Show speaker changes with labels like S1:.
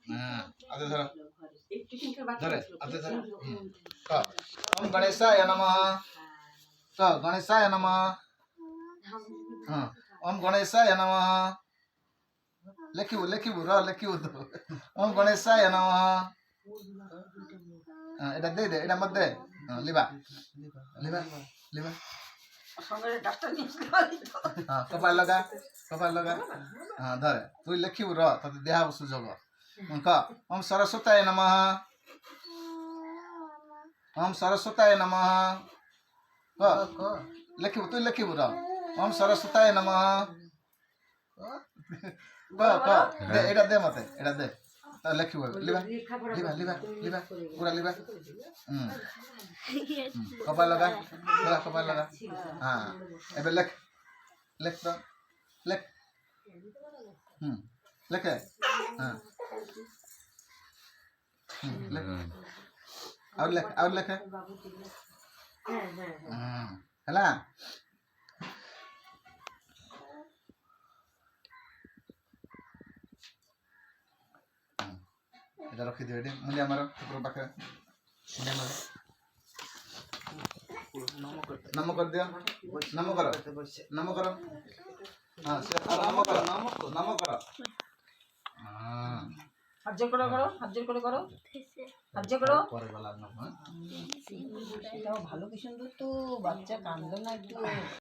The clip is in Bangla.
S1: হ্যাঁ আতে ধরো ধরে আতে ধরো ক ওম গণেশায় নমঃ ক গণেশায় নমঃ হ্যাঁ ওম গণেশায় নমঃ লেখিব তো ওম গণেশায় নমঃ এটা দে এটা মধ্যে লিবা লিবা লিবা হ্যাঁ কপাল লগা হ্যাঁ ধরে তুই লেখিব তোতে দেহা সুযোগ ক ওম সরস্বতায় নমঃ ওম সরস্বতায় নমঃ ক তুই লেখিব ওম সরস্বতায় নমঃ ক এটা দে মতে এটা দে তা লেখিব লিবা পুরা লিবা কপাল লগা হ্যাঁ এবার লেখ তো লেখ লেখে হ্যাঁ আর লেখে ହେଲା এটা ରଖିଦିଅ ଏଠି ମୁଣ୍ଡିଆ ମାର ଠାକୁର ପାଖରେ ମୁଣ୍ଡିଆ ମାର ନମ କରିଦିଅ ନମ କର ହଁ ସେ ନମ କର
S2: হাত জোর করে করো হাত জোর করো
S1: পরে গলা নম
S2: এটাও ভালো কি সুন্দর তো বাচ্চা কাঁদলো না একটু